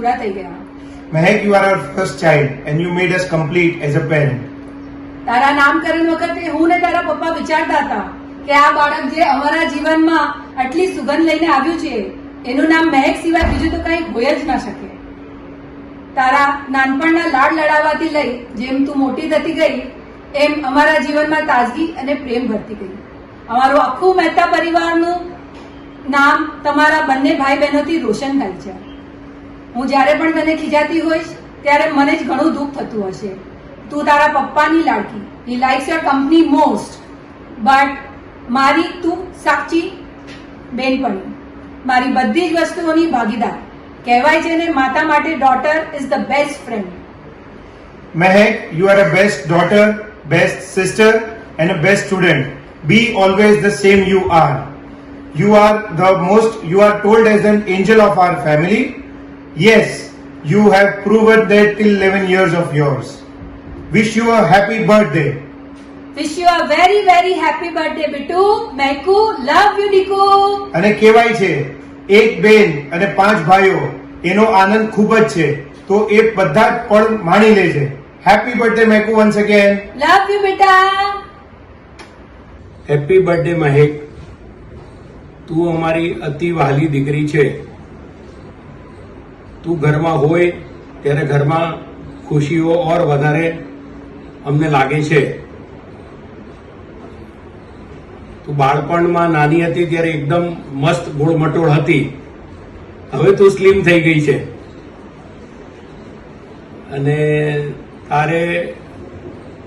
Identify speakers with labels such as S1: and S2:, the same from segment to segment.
S1: પૂરા થઈ ગયા.
S2: Mehak, you are our first child and you made us complete as a parent.
S1: તારા નામકરણ વખતે હું ને તારા પપ્પા વિચારતા હતા કે આ બાળક જે અમારા જીવનમાં આટલી સુગંધ લઈને આવ્યું છે એનું નામ મહેક સિવાય બીજું તો કંઈ હોય જ ના શકે. તારા નાનપણના લાડ લડાવવાથી લઈ જેમ તું મોટી થતી ગઈ એમ અમારા જીવનમાં તાજગી અને પ્રેમ ભરતી ગઈ. અમારું આખું મહેતા પરિવારનું નામ તમારા બંને ભાઈ બહેનોથી રોશન થાય છે. હું જ્યારે પણ તને ખીજાતી હોઈશ ત્યારે મને જ ઘણું દુઃખ થતું હશે. તું તારા પપ્પાની લાડકી, he likes your company most, but મારી તું સાચી બેનપણી, મારી બધી જ વસ્તુઓની ભાગીદાર. કહેવાય છે ને માતા માટે daughter is the best friend.
S2: Mehak, you are a best daughter, best sister and a best student. Be always the same you are. You are told as an angel of our family. Yes, you have proven that till 11 years of yours. Wish you a happy birthday.
S1: Wish you a very very happy birthday Bittu. Meku, love you Niku.
S2: અને કહેવાય છે એક બેન અને 5 ભાઈઓ એનો આનંદ ખૂબ જ છે તો એ બધા જ પળ માણી લેજે. Happy birthday Meku once again.
S1: Love you બેટા.
S3: Happy birthday Mahek. તું અમારી અતિ વહાલી દીકરી છે. તું ઘરમાં હોય ત્યારે ઘરમાં ખુશીઓ ઓર વધારે અમને લાગે છે. તું બાળપણમાં નાની હતી ત્યારે એકદમ મસ્ત ગોળમટોળ હતી. હવે તું સ્લિમ થઈ ગઈ છે અને તારે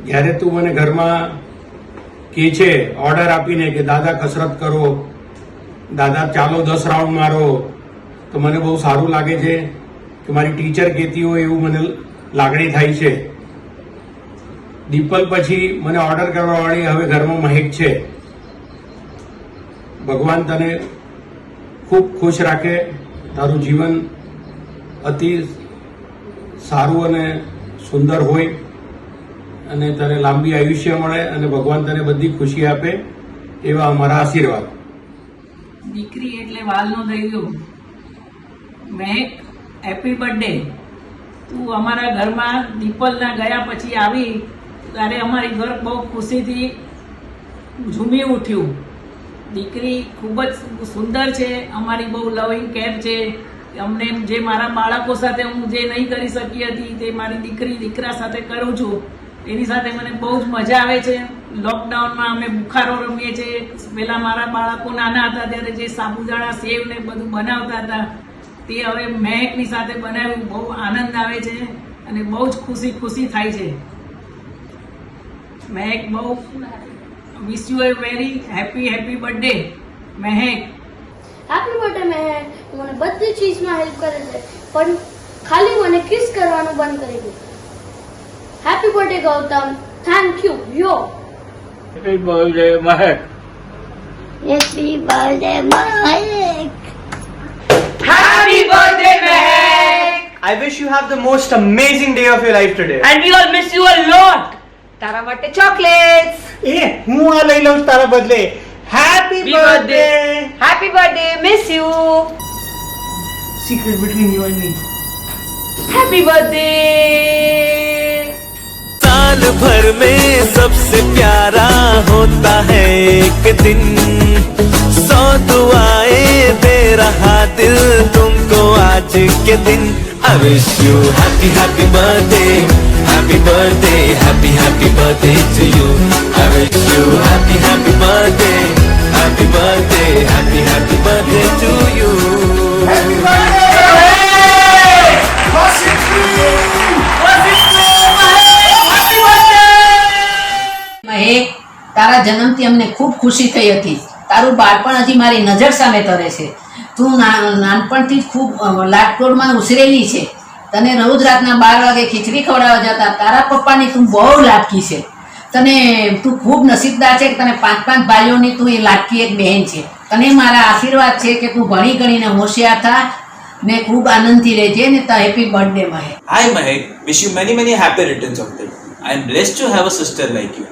S3: જ્યારે તું મને ઘરમાં કહે છે ઓર્ડર આપીને કે દાદા કસરત કરો, દાદા ચાલો 10 રાઉન્ડ મારો, તો મને બહુ સારું લાગે છે કે મારી ટીચર કહેતી હોય એવું મને લાગણી થાય છે. દીપલ પછી મને ઓર્ડર કરવાવાળી હવે ઘરમાં મહેક છે. ભગવાન તને ખૂબ ખુશ રાખે, તારું જીવન અતિ સારું અને સુંદર હોય અને તને લાંબી આયુષ્ય મળે અને ભગવાન તને બધી ખુશી આપે એવા અમારા આશીર્વાદ.
S4: દીકરી એટલે વાલનો દૈયો. મહેક, હેપી બર્થડે. તું અમારા ઘરમાં દીપલના ગયા પછી આવી ત્યારે અમારી ઘર બહુ ખુશીથી ઝૂમી ઉઠ્યું. દીકરી ખૂબ જ સુંદર છે, અમારી બહુ લવિંગ કેર છે. અમને જે મારા બાળકો સાથે હું જે નહીં કરી શકી હતી તે મારી દીકરા સાથે કરું છું. એની સાથે મને બહુ જ મજા આવે છે. લોકડાઉનમાં અમે બુખારો રમીએ છીએ. પહેલાં મારા બાળકો નાના હતા ત્યારે જે સાબુદાણા સેવ ને બધું બનાવતા હતા તે હવે મહેકની સાથે બનાવ્યું. બહુ આનંદ આવે છે અને બહુ જ ખુશી થાય છે. મહેક, બહુ wish you a very happy birthday Mahek.
S5: Happy birthday Mahek. તું મને બધી ચીજમાં હેલ્પ કરે છે પણ ખાલી મને કિસ કરવાનું બંધ કરી દે. Happy birthday Gautam. Thank you. Yo
S6: happy birthday Mahek.
S5: Happy birthday Mahek.
S7: Happy birthday, Mehak! I wish you have the most amazing day of your life today.
S8: And we all miss you a lot. તારા માટે chocolates.
S2: હું આ લઈ લઉં તારા બદલે. Happy birthday.
S8: Happy birthday, miss you.
S7: Secret between you and me.
S8: Happy birthday.
S9: साल भर में सबसे प्यारा होता है एक दिन, 100 दुआएं दे रहा दिल तुमको आज के दिन. I wish you happy birthday, happy birthday, happy birthday to you. I wish you happy birthday, happy birthday, happy birthday to you.
S2: Happy birthday.
S10: Mahek, તારા જન્મથી અમને ખૂબ ખુશી થઈ હતી. તારું બાળપણ હજી મારી નજર સામે તરે છે. તું નાનપણથી જ ખૂબ લાટકોડમાં ઉછરેલી છે. તને રોજ રાતના 12 વાગે ખીચડી ખવડાવવા જતા. તારા પપ્પાની તું બહુ લાડકી છે. તું ખૂબ નસીબદાર છે કે તને 5 ભાઈઓની તું એ લાડકી એક બહેન છે. તને મારા આશીર્વાદ છે કે તું ભણી ગણીને હોશિયાર થા ને ખૂબ આનંદથી રહેજે ને. Happy birthday Mahek.
S11: Hi Mehak, wish you many happy returns of the day. I am blessed to have a sister like you.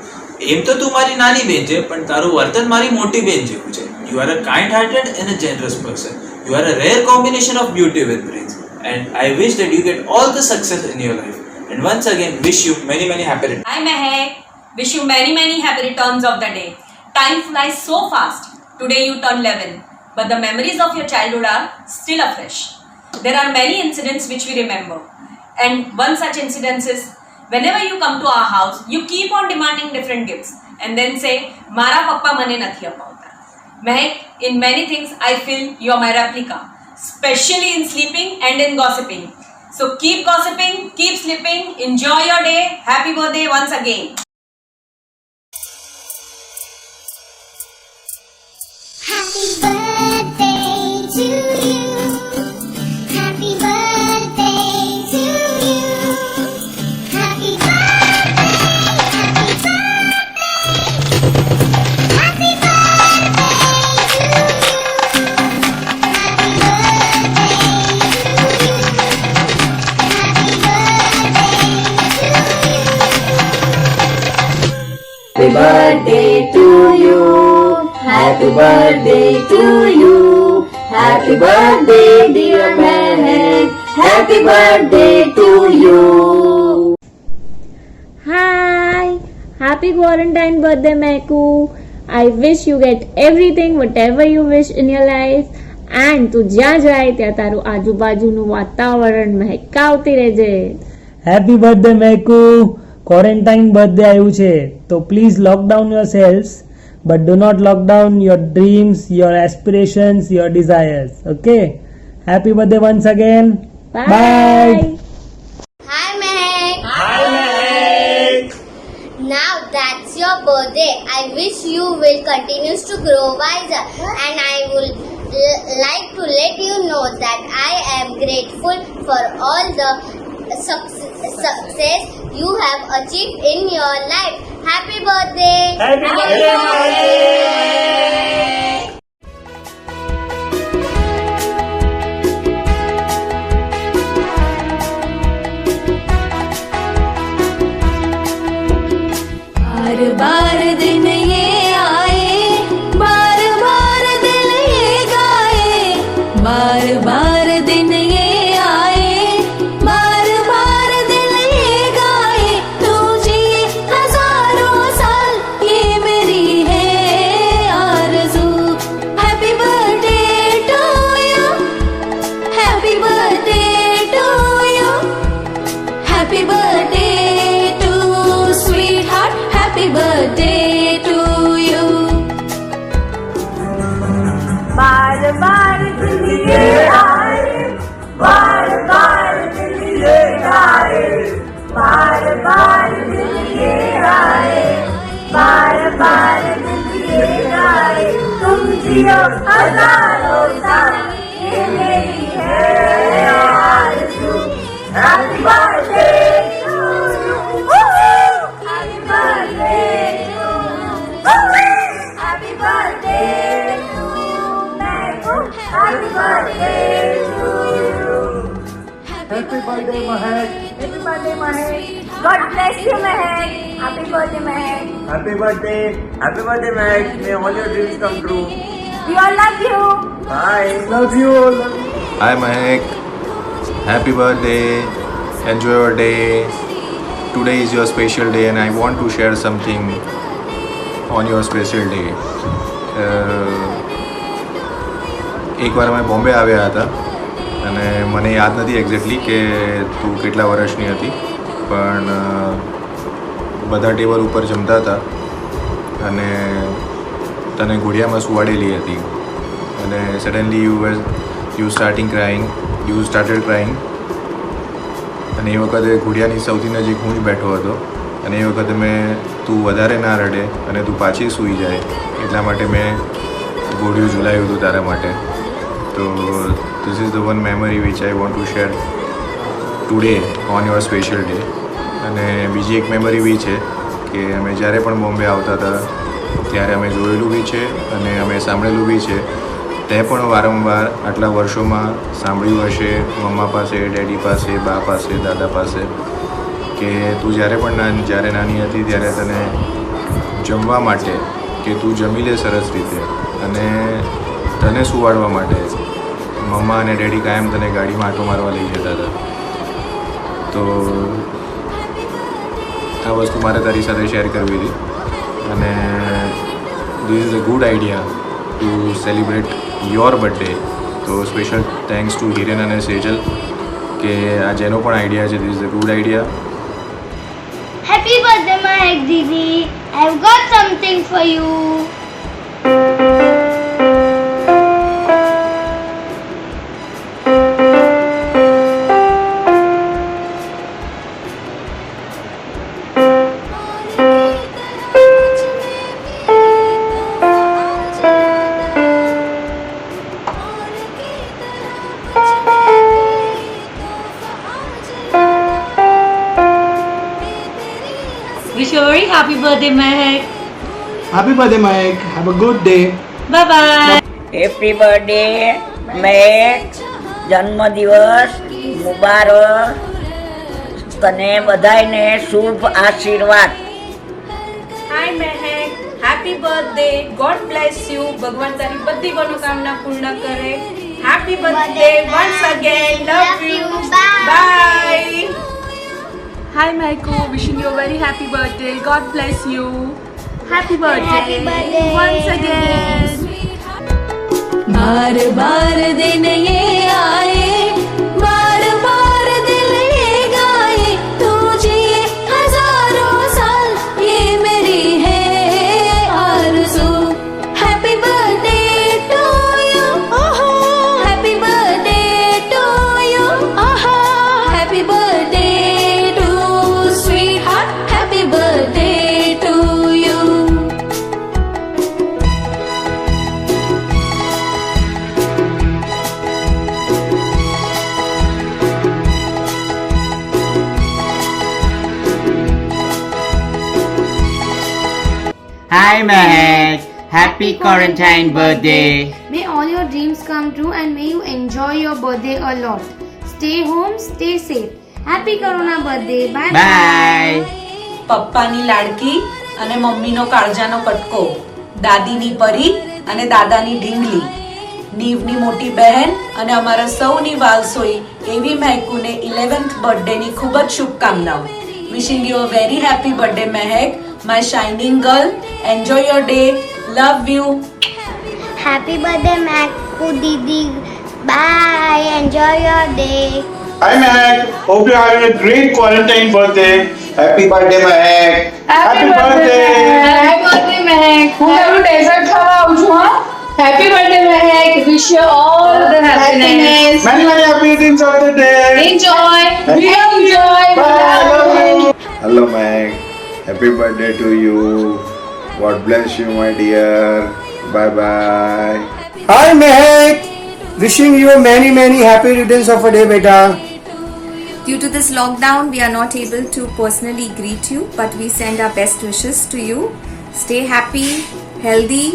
S11: એમ તો તું મારી નાની બેન છે પણ તારું વર્તન મારી મોટી બેન જેવું છે. You are a kind hearted and a generous person. You are a rare combination of beauty with brains. and I wish that you get all the success in your life. And once again, wish you many, many happy returns.
S8: Hi Mehek. Wish you many, many happy returns of the day. Time flies so fast. Today you turn 11. But the memories of your childhood are still afresh. There are many incidents which we remember. And one such incident is, whenever you come to our house, you keep on demanding different gifts. And then say, Mara papa mane nathi apauta. Mehek, in many things I feel you are my replica. Especially in sleeping and in gossiping. So keep gossiping, keep sleeping, enjoy your day. Happy birthday once again.
S12: Happy birthday to you. Happy birthday to you. Happy birthday, happy birthday. Happy birthday to you. Happy birthday to you. Happy birthday to you. Happy birthday dear Mehek. Happy birthday to you.
S13: Hi, happy quarantine birthday Meku. I wish you get everything whatever you wish in your life and તું જ્યાં જાય ત્યાં તારું આજુબાજુનું વાતાવરણ મહેકાવતી રહેજે.
S14: Happy birthday Meku. Quarantine birthday આવ્યું છે તો please lockdown yourself but do not lock down your dreams, your aspirations, your desires. Okay? Happy birthday once again. Bye.
S12: Hi Mehek.
S7: Hi Mehek.
S12: Now that's your birthday. I wish you will continue to grow wiser, and I would like to let you know that I am grateful for all the success you have achieved in your life. Happy birthday.
S7: Happy birthday, Mehek.
S12: बार बार दिन ये आए, बार बार दिल ये गाए, बार बार दिन ये आए, बार बार दिल ये गाए, तू जिए हजारों साल ये मेरी है आरज़ू. Happy birthday to you, happy birthday to you, happy birthday to sweetheart. Happy birthday to you. बार बार दिल ये आए, बार बार दिल ये गाए, बार बार दिल ये आए, बार बार दिल ये गाए, तुम जियो हजारों साल ये मेरी है आरज़ू. Happy birthday to you. Happy birthday to you. Happy birthday to Meku. Happy birthday to you.
S14: Happy birthday Mehek.
S12: Happy birthday Mehek. God bless you Mehek. Happy birthday Mehek.
S7: Happy birthday. Happy birthday, Mehek. May all your dreams come true.
S12: We all love you.
S7: Bye.
S14: Love you all.
S15: Hi Mehek. Happy birthday. Enjoy your day. Today is your special day and I want to share something on your special day. એકવાર અમે બોમ્બે આવ્યા હતા અને મને યાદ નથી exactly કે તું કેટલા વર્ષની હતી, પણ બધા ટેબલ ઉપર જમતા હતા અને તને ઘોડિયામાં સુવાડેલી હતી અને સડનલી યુ સ્ટાર્ટેડ ક્રાઇંગ અને એ વખતે ઘોડિયાની સૌથી નજીક હું જ બેઠો હતો અને એ વખતે તું વધારે ના રડે અને તું પાછી સૂઈ જાય એટલા માટે મેં ઘોડિયું ઝુલાવ્યું હતું તારા માટે. તો this is the one memory which I want to share today on your special day. અને બીજી એક મેમરી બી છે કે અમે જ્યારે પણ બોમ્બે આવતા હતા ત્યારે અમે જોયેલું બી છે અને અમે સાંભળેલું બી છે. તે પણ વારંવાર આટલા વર્ષોમાં સાંભળ્યું હશે મમ્મા પાસે, ડેડી પાસે, બા પાસે, દાદા પાસે કે તું જ્યારે નાની હતી ત્યારે તને જમવા માટે કે તું જમી લે સરસ રીતે અને તને સુવાડવા માટે મમ્મા અને ડેડી કાયમ તને ગાડીમાં આંટો મારવા લઈ જતા હતા. તો આ વસ્તુ મારે તારી સાથે શેર કરવી હતી અને this is a good idea to celebrate your birthday. તો સ્પેશિયલ થેન્ક્સ ટુ હિરેન અને સેજલ કે આ જેનો પણ આઈડિયા છે, this is a good idea.
S5: Happy birthday, Mahek Didi. I've got something for you.
S13: Wish you a very happy birthday, Mahek.
S2: Happy birthday, Mahek. Have a good day.
S13: Bye bye.
S4: Happy birthday Mahek, જન્મદિવસ મુબારક, તને બધાયને શુભ આશીર્વાદ.
S8: Hi Mahek, happy birthday, God bless you, ભગવાન તારી બધી મનોકામના પૂર્ણ કરે. Happy birthday once again, love you, bye.
S13: Hi, Maiko. Wishing you a very happy birthday. God bless you. Happy birthday.
S5: Happy birthday.
S13: Once again.
S9: बार बार दिन ये आए, बार बार दिल ये गाए, तुझे हजारों साल ये मेरी है आरज़ू. हैप्पी बर्थडे टू यू, ओहो हैप्पी बर्थडे टू यू, आहा happy birthday to sweetheart, happy birthday to you.
S4: Hi Mahek, happy quarantine birthday.
S5: May all your dreams come true and may you enjoy your birthday a lot. Stay home, stay safe. Happy Corona birthday. Bye
S4: bye.
S1: પપ્પાની લાડકી અને મમ્મીનો કાળજાનો કટકો, દાદીની પરી અને દાદાની ઢીંગલી, નીવની મોટી બહેન અને અમારા સૌની વાલસોઈ એવી મહેકુને 11th બર્થડેની ખૂબ જ શુભકામનાઓ. Wishing you a very happy birthday Mahek, my shining girl. Enjoy your day, love you.
S5: Happy birthday, Maku Didi. Bye. Enjoy your day.
S2: Hi, Mahek. Hope you're having a great quarantine birthday. Happy birthday, Mahek. Happy birthday.
S1: Happy birthday Mahek. હું તારું dessert ખાવા આવું છું હા. Happy birthday Mahek. Wish you all the happiness.
S2: Many, many happy returns of the day.
S1: Enjoy. We enjoy.
S15: Hello, Mahek. Happy birthday to you. God bless you, my dear. Bye bye.
S2: Hi, Mahek. Wishing you many, many happy returns of a day, beta.
S8: Due to this lockdown, we are not able to personally greet you, but we send our best wishes to you. Stay happy, healthy,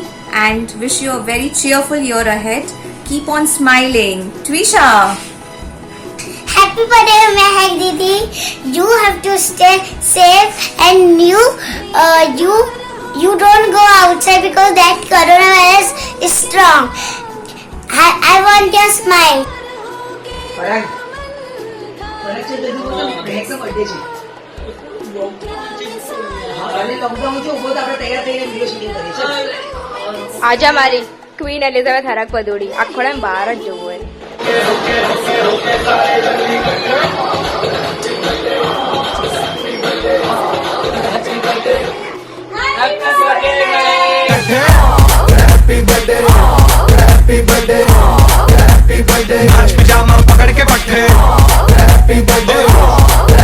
S8: and wish you a very cheerful year ahead. Keep on smiling. Twisha.
S5: Happy birthday, Mahek Didi. You have to stay safe and you don't go outside because that coronavirus is strong. I want your smile.
S8: આજા મારી queen Elizabeth હરક પદોડી આખોડા બહાર જ જવું હોય.
S9: Happy birthday, happy birthday, happy birthday. आज pyjama पकड़ के पट्टे. Happy birthday,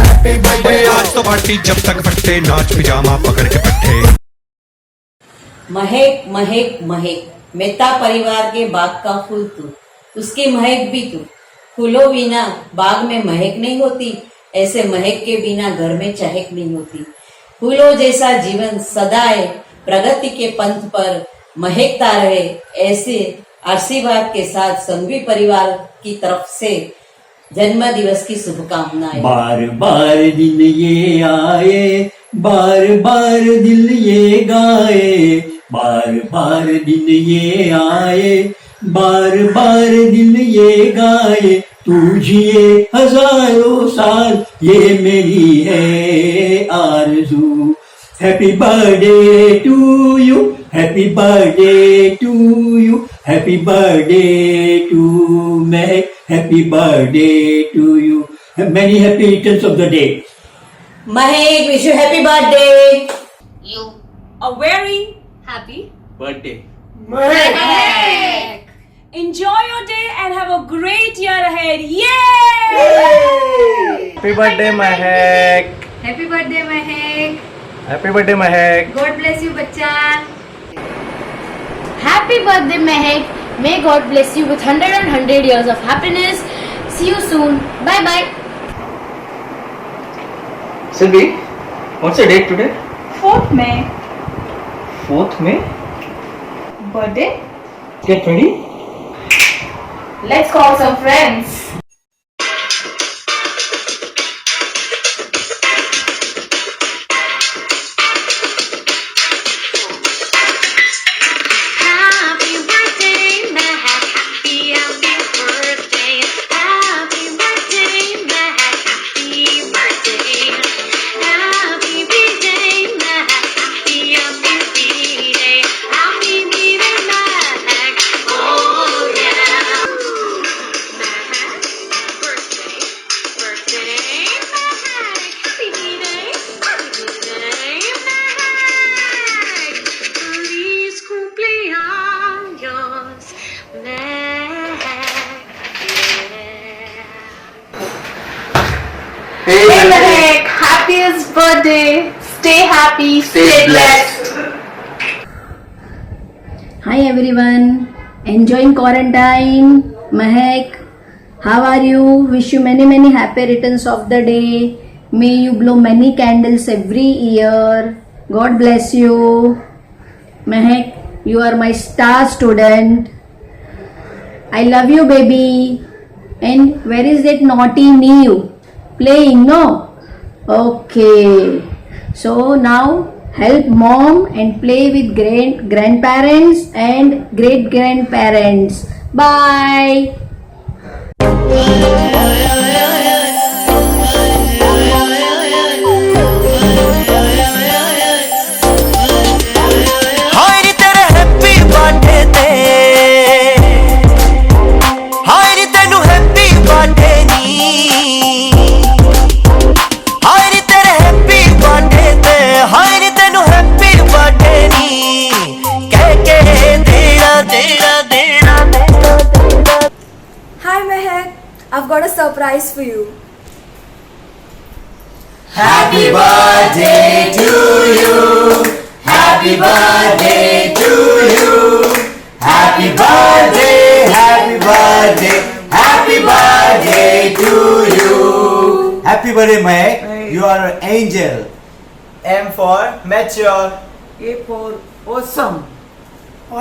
S9: happy birthday. आज तो पार्टी जब तक फटते नाच पिजामा पकड़ के पट्टे.
S10: महक महक महक, मेहता परिवार के बाग का फूल तू, उसकी महक भी तू. फूलों बिना बाग में महक नहीं होती, ऐसे महक के बिना घर में चहक नहीं होती. फूलों जैसा जीवन सदाए प्रगति के पंथ पर महकता रहे, ऐसे आशीर्वाद के साथ संघवी परिवार की तरफ से जन्म दिवस की शुभकामनाएं.
S9: बार बार दिन ये आए, बार बार दिल ये गाए, बार बार दिन ये आए,
S16: बार बार दिल ये गाए तू जिए हजारों साल, ये मेरी है आरज़ू। Happy birthday to you, happy birthday to you, happy birthday to Mahek, happy birthday to you. Many happy returns of the day.
S10: Mahek, wish you happy birthday.
S12: You.
S8: A very
S12: Happy.
S11: birthday.
S8: Mahek. Enjoy your day and have a great year ahead. Yay!
S7: Happy birthday, Mahek.
S1: Happy birthday, Mahek.
S7: Happy birthday, Mahek.
S1: God bless you, bachcha.
S5: Happy birthday, Mahek. May God bless you with 100 years of happiness. See you soon. Bye bye.
S7: Sylvie, what's the date today?
S13: 4th May.
S7: 4th May?
S13: Birthday?
S7: Get ready.
S13: Let's call some friends.
S12: Happy birthday, Mahak. Happy birthday. Happy birthday, Mahak. Happy birthday. Happy birthday, Mahak. Happy birthday. Happy birthday, Mahak. Oh yeah. Mahak, birthday, birthday, Mahak. Happy birthday, Mahak. Feliz cumpleaños, Mahak.
S13: Hey Mahek, happiest birthday. Stay happy, stay blessed.
S10: Hi everyone, enjoying quarantine. Mahek, how are you? Wish you many happy returns of the day. May you blow many candles every year. God bless you. Mahek, you are my star student. I love you, baby. And where is that naughty Neo? Playing, no? Okay. So now help mom and play with grandparents and great grandparents. Bye.
S9: हाय नी तेरे happy birthday ते, हाय नी तेनू happy birthday नी, हाय नी तेरे happy birthday ते, हाय नी तेनू happy birthday नी, कह के देना देना देना देना।
S13: Hi Mahek, I've got a surprise for you.
S9: Happy birthday to you. Happy birthday to you. Happy birthday, happy birthday, happy birthday to you. Happy birthday, Mahek. You are an angel. M for mature.
S4: A for awesome.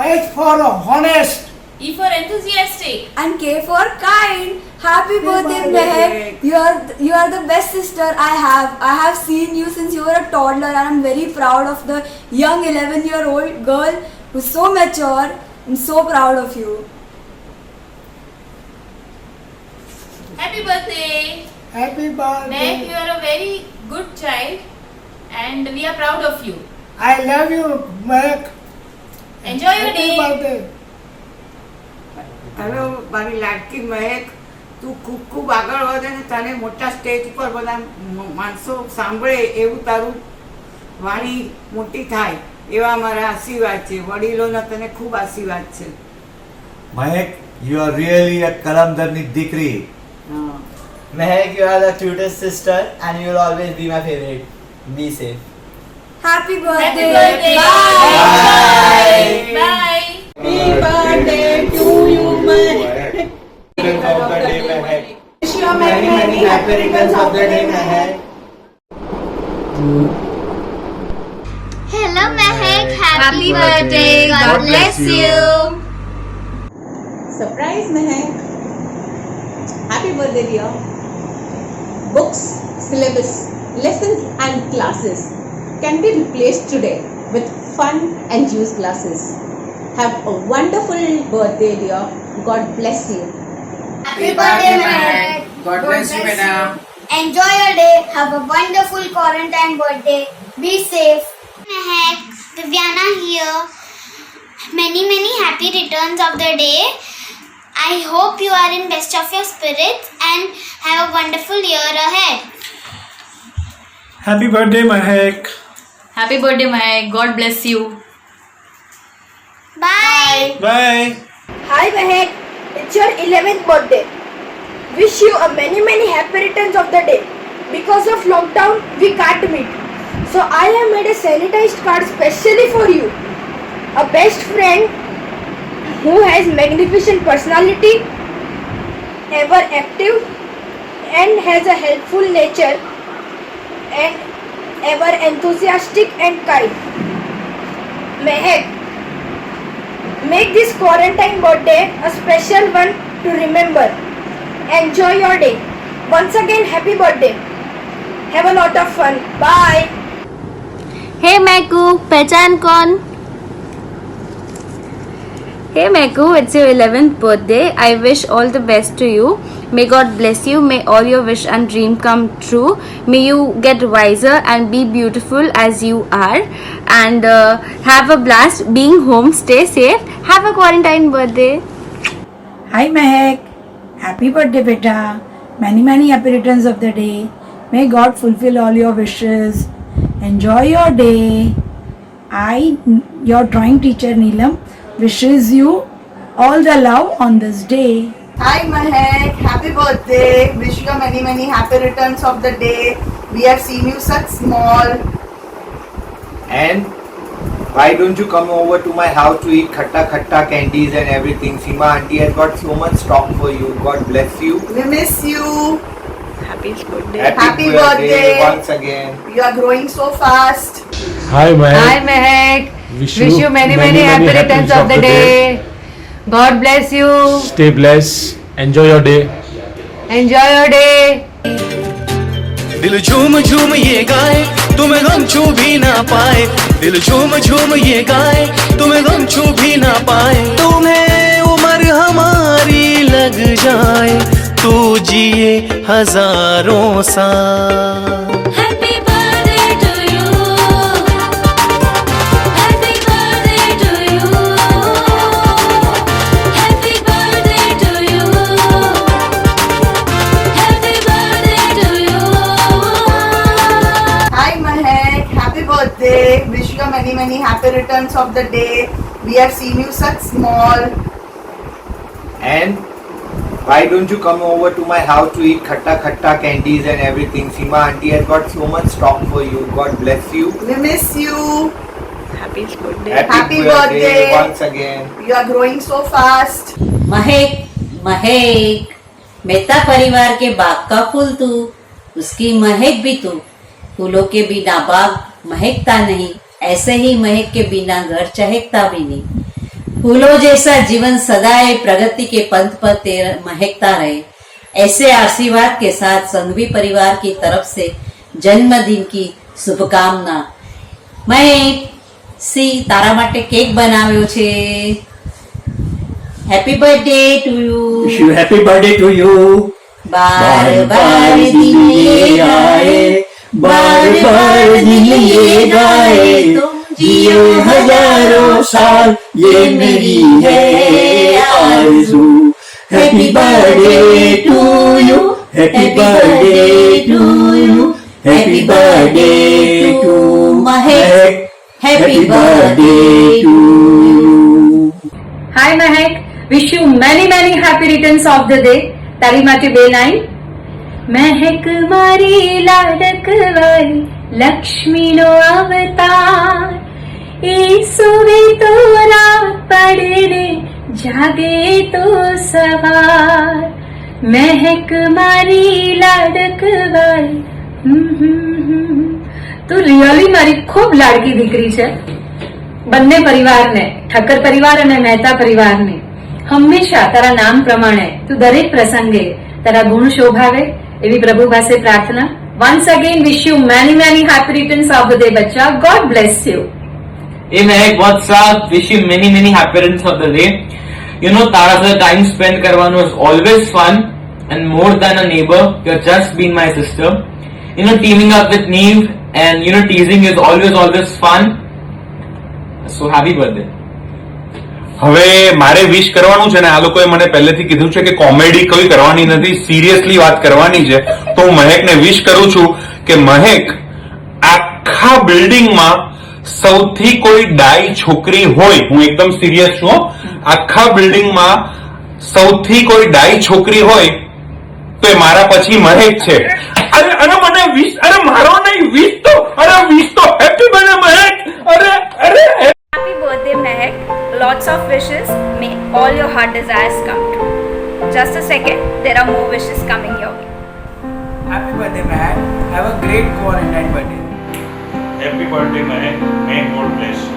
S16: H for honest.
S8: E for enthusiastic.
S13: And K for kind. Happy birthday, Mahek. You are the best sister I have. I have seen you since you were a toddler, and I'm very proud of the young 11-year-old girl who's so mature. I'm so proud of you.
S8: Happy birthday.
S16: Happy birthday.
S8: Mahek, you are a very good child and we are proud of you.
S16: I love you, Mahek.
S8: Enjoy your day.
S16: birthday.
S4: Hello મારી લાડકી મહેક, તું ખૂબ ખૂબ આગળ વધે ને તને મોટા stage પર બધા માણસો સાંભળે એવું તારું વાણી મોટી થાય એવા મારા આશીર્વાદ છે. વડીલોના તને ખૂબ આશીર્વાદ છે.
S9: Mahek, you are really a kalamdarni dikri. Mahek, you are the cutest sister and you will always be my favorite. Be safe.
S13: Happy birthday.
S8: Happy birthday.
S13: Bye.
S8: Bye.
S4: Happy birthday to you, Mahek.
S16: Wish you many happy returns of the day, Mahek.
S12: Hello, Mahek. Happy birthday. God bless you.
S4: Surprise, Mahek. Happy birthday, dear. Books, syllabus, lessons and classes can be replaced today with fun and juice classes.
S13: Have a wonderful birthday, dear. God bless you.
S12: Happy birthday, Mehak.
S3: God bless you, madam.
S12: Enjoy your day. Have a wonderful quarantine birthday. Be safe. Mehak, Viviana here. Many happy returns of the day. I hope you are in best of your spirits and have a wonderful year ahead.
S6: Happy birthday, Mehak.
S8: Happy birthday, Mehak. God bless you.
S12: Bye.
S6: Bye.
S5: Hi Mehak, it's your 11th birthday. Wish you a many happy returns of the day. Because of lockdown, we can't meet. So I have made a sanitized card specially for you. A best friend who has magnificent personality, ever active and has a helpful nature and ever enthusiastic and kind. Mehak, make this quarantine birthday a special one to remember. Enjoy your day. Once again, happy birthday. Have a lot of fun. Bye.
S13: Hey Meku, पहचान कौन? Hey Meku, it's your 11th birthday. I wish all the best to you. May God bless you. May all your wish and dream come true. May you get wiser and be beautiful as you are. And have a blast being home. Stay safe. Have a quarantine birthday.
S17: Hi Mehak, happy birthday beta. Many happy returns of the day. May God fulfill all your wishes. Enjoy your day. I, your drawing teacher Neelam, wishes you all the love on this day.
S18: Hi Mehak, happy birthday. Wish you many happy returns of the day. We have seen you such small.
S19: And why don't you come over to my house to eat khatta candies and everything? Seema auntie has got so much stock for you. God bless you.
S18: We miss you.
S17: Happy birthday.
S19: Happy birthday once again.
S18: You are growing so fast.
S20: Hi Mehak.
S1: Hi Mehak.
S20: Wish
S1: you many happy returns of the day. God bless you.
S20: Stay blessed. Enjoy your day.
S1: Enjoy your day.
S9: दिल झूम झूम ये गाए तुम्हें गम छू भी ना पाए दिल झूम झूम ये गाए तुम्हें गम छू भी ना पाए तुम्हें उम्र हमारी लग जाए तू जिए हजारों साल
S18: Wish you many happy returns of the day. We have seen you such small.
S19: And why don't you come over to my house to eat khatta candies and everything? Seema auntie has got so much stock for you. God bless you.
S18: We miss you.
S17: Happy birthday.
S19: Happy birthday once again.
S18: You are growing so fast.
S10: महक मेहता परिवार के बाग का फूल तू, उसकी महक भी तू। फूलों के बिना बाग महकता नहीं, ऐसे ही महक के बिना घर चहकता भी नहीं। फूलों जैसा जीवन सदाए प्रगति के पंथ पर महकता रहे, ऐसे आशीर्वाद के साथ संघवी परिवार की तरफ से जन्मदिन की शुभकामना। महक સી તારા માટે કેક બનાવ્યો છે. Happy birthday to you.
S16: Wish you happy birthday to you.
S10: बार बार दिन ये गाए,
S16: बार बार दिन ये गाए, तुम जियो हजारों साल, ये मेरी है आरज़ू. Happy birthday to you, happy birthday to you, happy birthday to Mahek, happy birthday to you.
S1: Hi Mahek, wish you many happy returns of the day. તારી માટે બે લાઈન. મહેક મારી લાડકવાઈ લક્ષ્મીનો અવતાર, એ સુવે તો રાત પડે ને જાગે તો સવાર. મહેક મારી લાડકવાઈ. તું રિયલી મારી ખૂબ લાડકી દીકરી છે. બંને પરિવારને, ઠક્કર પરિવાર અને મહેતા પરિવારને હંમેશા તારા નામ પ્રમાણે તું દરેક પ્રસંગે તારા ગુણ શોભાવે એવી પ્રભુ પાસે પ્રાર્થના. Once again wish you many happy returns of the day બચ્ચા. God bless you.
S7: Hey Mehak, what's up? Wish you many many happy returns of the day. You know, તારા સાથે time spend કરવાનો is always fun, and more than a neighbor, you're just been my sister. You know, teaming up with Neve and you know teasing is always fun. So happy birthday.
S15: હવે મારે વિશ કરવાનું છે ને આ લોકોએ મને પહેલેથી કીધું છે કે કોમેડી કોઈ કરવાની નથી, સિરિયસલી વાત કરવાની છે. તો હું મહેકને વિશ કરું છું કે મહેક આખા બિલ્ડિંગમાં સૌથી કોઈ ડાઈ છોકરી હોય, હું એકદમ સિરિયસ છું, આખા બિલ્ડિંગમાં સૌથી કોઈ ડાઈ છોકરી હોય તો એ મારા પછી મહેક છે. અરે અરે મને વિશ, અરે મારો નહીં, વિશ તો હેપી બર્થડે મહેક. અરે
S5: Happy birthday, Mehak. Lots of wishes. May all your heart desires come true. Just a second, there are more wishes coming your way.
S21: Happy birthday, Mehak. Have a great quarantine birthday.
S15: Happy birthday Mehak. May God bless you.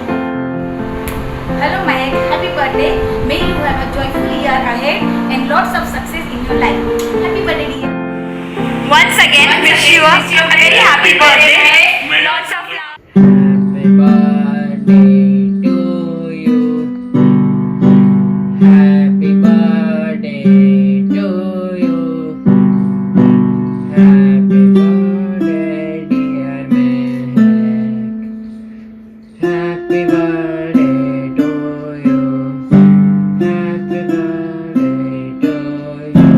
S5: Hello, Mehak. Happy birthday. May you have a joyful year ahead and lots of success in your life. Happy birthday, dear. Once again, wish you a very happy birthday. Lots of love.
S21: Happy birthday to you. Happy birthday, dear Mehak. Happy birthday to you. Happy birthday to you.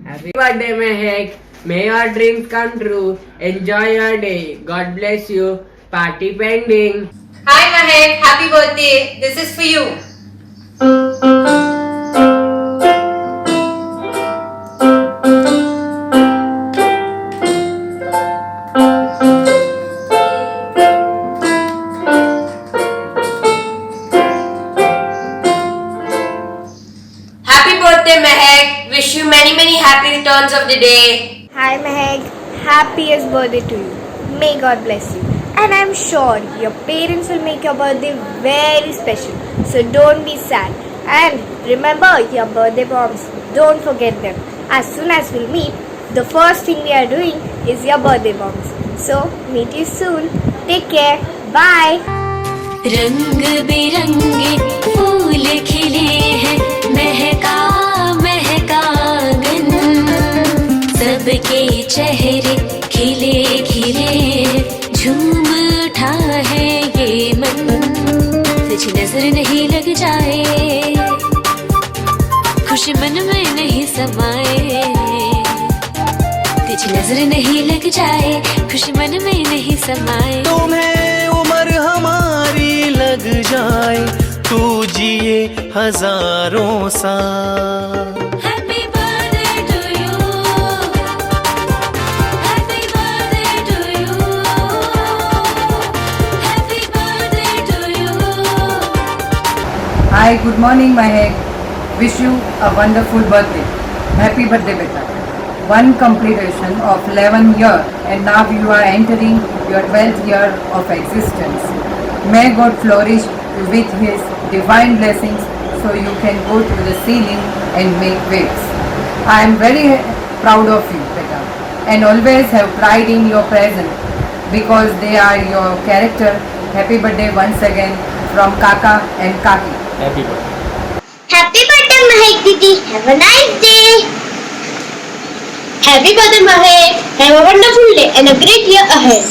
S21: Happy birthday, Mehak. May your dreams come true. Enjoy your day. God bless you. Party pending.
S8: Hi Mahek, happy birthday. This is for you. Happy birthday Mahek. Wish you many happy returns of the day.
S5: Hi, Mehak. Happiest birthday to you. May God bless you. And I'm sure your parents will make your birthday very special. So don't be sad. And remember your birthday bombs. Don't forget them. As soon as we'll meet, the first thing we are doing is your birthday bombs. So meet you soon. Take care. Bye.
S9: रंग बिरंगे फूल खिले हैं, महका महका आंगन, सबके चेहरे खिले खिले, झूम उठा है ये मन, तुझे नजर नहीं लग जाए, खुशी मन में नहीं समाए, तुझे नजर नहीं लग जाए, खुशी मन में नहीं समाए. तुम्हें उम्र हमारी लग जाए, तू जिए हजारों साल. Happy birthday to you. Happy birthday to you. Happy birthday to you.
S22: Hi, good morning, Mahek. Wish you a wonderful birthday. Happy birthday, beta. One completion of 11 years, and now you are entering your 12th year of existence. May God flourish with His divine blessings so you can go to the ceiling and make waves. I am very proud of you, beta, and always have pride in your present because they are your character. Happy birthday once again from Kaka and Kaki.
S15: Happy birthday.
S12: Happy birthday, Mahek Didi. Have a nice day. Happy birthday, Mahek. Have a wonderful day and a great year ahead.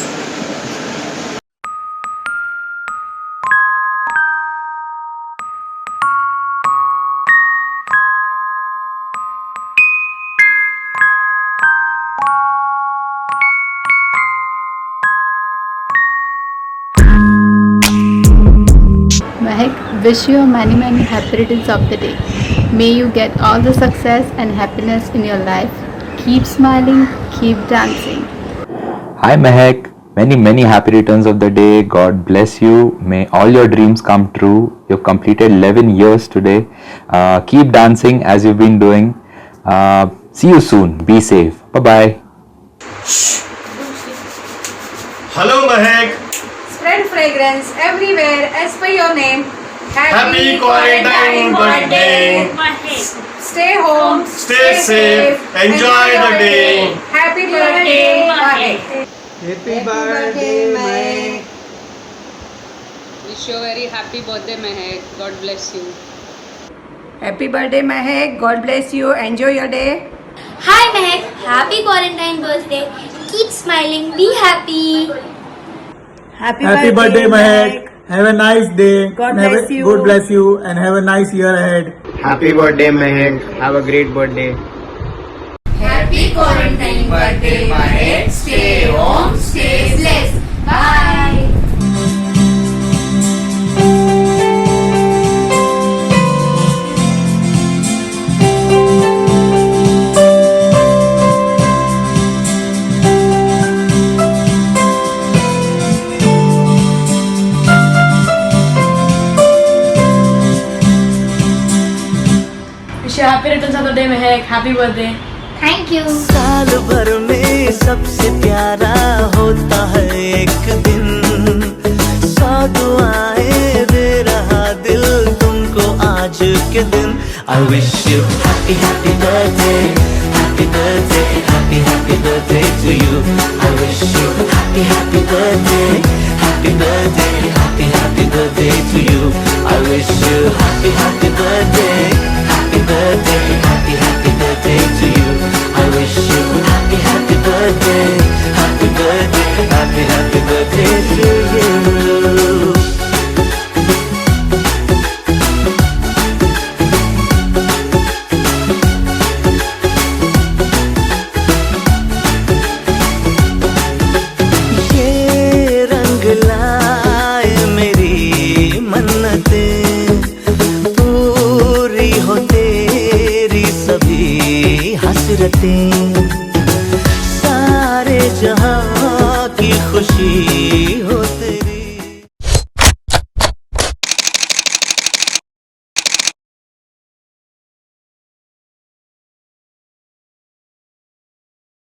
S23: Mahek, wish you many happy returns of the day. May you get all the success and happiness in your life. Keep smiling, keep dancing.
S24: Hi Mehak, many happy returns of the day. God bless you. May all your dreams come true. You've completed 11 years today. Keep dancing as you've been doing. See you soon. Be safe. Bye-bye.
S2: Hello Mahek.
S1: Spread fragrance everywhere as per your name.
S2: Happy quarantine birthday.
S1: Stay home.
S2: Stay safe. Enjoy the day.
S1: Happy birthday, Mahek.
S21: Happy birthday, Mahek.
S3: Wish you a very happy birthday, Mehek. God bless you.
S22: Happy birthday, Mehek. God bless you. Enjoy your day.
S12: Hi Mehak, happy quarantine birthday. Keep smiling, be happy.
S6: Happy birthday, Mehek. Have a nice day.
S22: God bless you.
S6: God bless you and have a nice year ahead.
S19: Happy birthday, Mehek. Have a great birthday.
S12: Happy quarantine birthday, Mehak. Stay home, stay blessed. Bye.
S21: Wish you happy returns of the day, Mehek. Happy birthday.
S12: Thank you.
S9: साल भर में सबसे प्यारा होता है एक दिन, 100 दुआएं दे रहा दिल तुमको आज के दिन. I wish you happy happy birthday, happy birthday, happy happy birthday to you. I wish you happy happy birthday, happy birthday, happy happy birthday to you. I wish you happy happy birthday, happy birthday, happy happy birthday to you. I wish you happy happy birthday, happy birthday, happy happy birthday to you. ये रंग लाए मेरी मन्नतें, पूरी हो तेरी सभी हसरतें, सारे जहां की खुशी